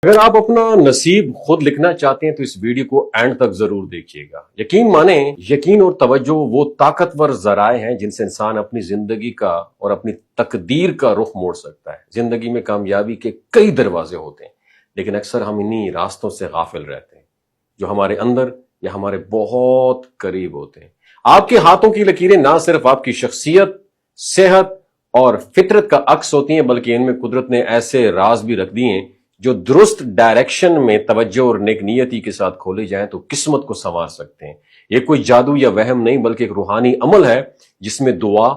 اگر آپ اپنا نصیب خود لکھنا چاہتے ہیں تو اس ویڈیو کو اینڈ تک ضرور دیکھیے گا۔ یقین مانیں، یقین اور توجہ وہ طاقتور ذرائع ہیں جن سے انسان اپنی زندگی کا اور اپنی تقدیر کا رخ موڑ سکتا ہے۔ زندگی میں کامیابی کے کئی دروازے ہوتے ہیں، لیکن اکثر ہم انہی راستوں سے غافل رہتے ہیں جو ہمارے اندر یا ہمارے بہت قریب ہوتے ہیں۔ آپ کے ہاتھوں کی لکیریں نہ صرف آپ کی شخصیت، صحت اور فطرت کا عکس ہوتی ہیں، بلکہ ان میں قدرت نے ایسے راز بھی رکھ دیے ہیں جو درست ڈائریکشن میں توجہ اور نیک نیتی کے ساتھ کھولے جائیں تو قسمت کو سنوار سکتے ہیں۔ یہ کوئی جادو یا وہم نہیں، بلکہ ایک روحانی عمل ہے جس میں دعا،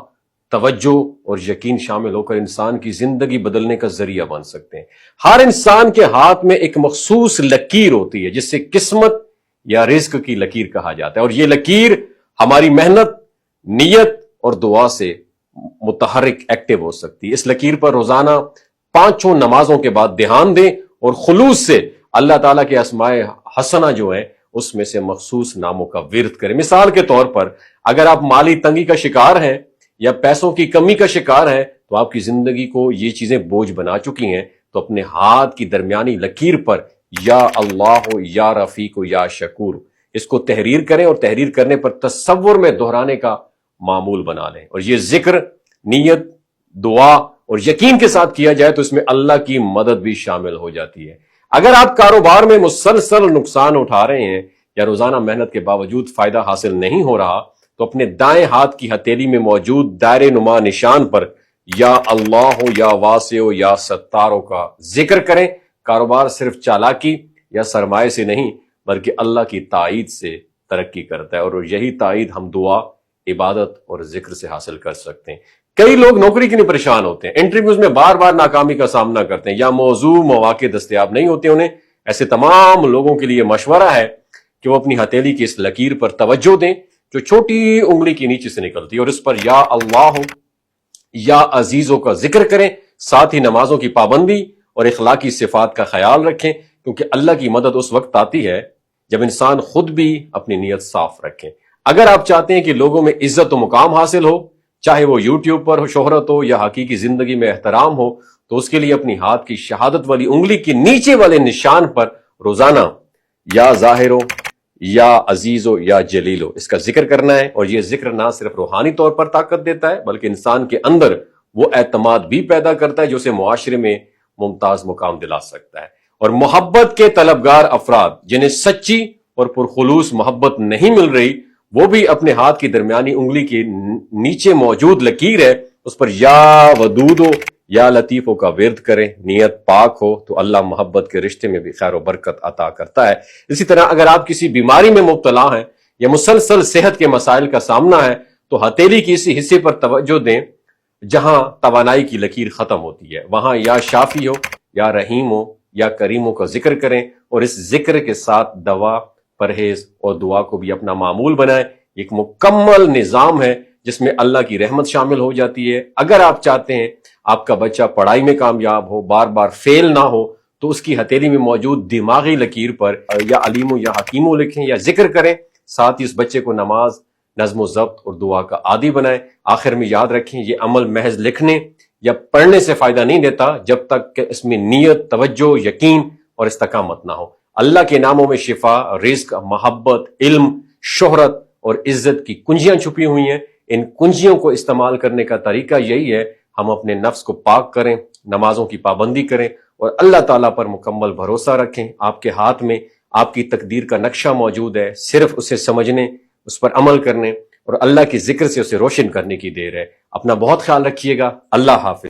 توجہ اور یقین شامل ہو کر انسان کی زندگی بدلنے کا ذریعہ بن سکتے ہیں۔ ہر انسان کے ہاتھ میں ایک مخصوص لکیر ہوتی ہے جس سے قسمت یا رزق کی لکیر کہا جاتا ہے، اور یہ لکیر ہماری محنت، نیت اور دعا سے متحرک ایکٹیو ہو سکتی ہے۔ اس لکیر پر روزانہ 5 نمازوں کے بعد دھیان دیں اور خلوص سے اللہ تعالیٰ کے اسماء حسنہ جو ہیں اس میں سے مخصوص ناموں کا ورد کریں۔ مثال کے طور پر اگر آپ مالی تنگی کا شکار ہیں یا پیسوں کی کمی کا شکار ہیں تو آپ کی زندگی کو یہ چیزیں بوجھ بنا چکی ہیں، تو اپنے ہاتھ کی درمیانی لکیر پر یا اللہ یا رفیق یا شکور اس کو تحریر کریں، اور تحریر کرنے پر تصور میں دہرانے کا معمول بنا لیں، اور یہ ذکر، نیت، دعا اور یقین کے ساتھ کیا جائے تو اس میں اللہ کی مدد بھی شامل ہو جاتی ہے۔ اگر آپ کاروبار میں مسلسل نقصان اٹھا رہے ہیں یا روزانہ محنت کے باوجود فائدہ حاصل نہیں ہو رہا تو اپنے دائیں ہاتھ کی ہتھیلی میں موجود دائرے نما نشان پر یا اللہ یا واسع یا ستاروں کا ذکر کریں۔ کاروبار صرف چالاکی یا سرمایہ سے نہیں بلکہ اللہ کی تائید سے ترقی کرتا ہے، اور یہی تائید ہم دعا، عبادت اور ذکر سے حاصل کر سکتے ہیں۔ کئی لوگ نوکری کے لیے پریشان ہوتے ہیں، انٹرویوز میں بار بار ناکامی کا سامنا کرتے ہیں یا موضوع مواقع دستیاب نہیں ہوتے انہیں۔ ایسے تمام لوگوں کے لیے مشورہ ہے کہ وہ اپنی ہتھیلی کی اس لکیر پر توجہ دیں جو چھوٹی انگلی کے نیچے سے نکلتی ہے، اور اس پر یا اللہ یا عزیزوں کا ذکر کریں۔ ساتھ ہی نمازوں کی پابندی اور اخلاقی صفات کا خیال رکھیں، کیونکہ اللہ کی مدد اس وقت آتی ہے جب انسان خود بھی اپنی نیت صاف رکھیں۔ اگر آپ چاہتے ہیں کہ لوگوں میں عزت و مقام حاصل ہو، چاہے وہ یوٹیوب پر شہرت ہو یا حقیقی زندگی میں احترام ہو، تو اس کے لیے اپنی ہاتھ کی شہادت والی انگلی کے نیچے والے نشان پر روزانہ یا ظاہر ہو یا عزیز ہو یا جلیل ہو اس کا ذکر کرنا ہے، اور یہ ذکر نہ صرف روحانی طور پر طاقت دیتا ہے بلکہ انسان کے اندر وہ اعتماد بھی پیدا کرتا ہے جو اسے معاشرے میں ممتاز مقام دلا سکتا ہے۔ اور محبت کے طلبگار افراد جنہیں سچی اور پرخلوص محبت نہیں مل رہی، وہ بھی اپنے ہاتھ کی درمیانی انگلی کے نیچے موجود لکیر ہے اس پر یا ودودو یا لطیفوں کا ورد کریں۔ نیت پاک ہو تو اللہ محبت کے رشتے میں بھی خیر و برکت عطا کرتا ہے۔ اسی طرح اگر آپ کسی بیماری میں مبتلا ہیں یا مسلسل صحت کے مسائل کا سامنا ہے تو ہتھیلی کی اسی حصے پر توجہ دیں جہاں توانائی کی لکیر ختم ہوتی ہے، وہاں یا شافی ہو یا رحیم ہو یا کریموں کا ذکر کریں، اور اس ذکر کے ساتھ دوا، پرہیز اور دعا کو بھی اپنا معمول بنائیں۔ ایک مکمل نظام ہے جس میں اللہ کی رحمت شامل ہو جاتی ہے۔ اگر آپ چاہتے ہیں آپ کا بچہ پڑھائی میں کامیاب ہو، بار بار فیل نہ ہو، تو اس کی ہتھیلی میں موجود دماغی لکیر پر یا علیمو یا حکیمو لکھیں یا ذکر کریں۔ ساتھ ہی اس بچے کو نماز، نظم و ضبط اور دعا کا عادی بنائیں۔ آخر میں یاد رکھیں، یہ عمل محض لکھنے یا پڑھنے سے فائدہ نہیں دیتا جب تک کہ اس میں نیت، توجہ، یقین اور استقامت نہ ہو۔ اللہ کے ناموں میں شفا، رزق، محبت، علم، شہرت اور عزت کی کنجیاں چھپی ہوئی ہیں۔ ان کنجیوں کو استعمال کرنے کا طریقہ یہی ہے، ہم اپنے نفس کو پاک کریں، نمازوں کی پابندی کریں اور اللہ تعالیٰ پر مکمل بھروسہ رکھیں۔ آپ کے ہاتھ میں آپ کی تقدیر کا نقشہ موجود ہے، صرف اسے سمجھنے، اس پر عمل کرنے اور اللہ کے ذکر سے اسے روشن کرنے کی دیر ہے۔ اپنا بہت خیال رکھیے گا۔ اللہ حافظ۔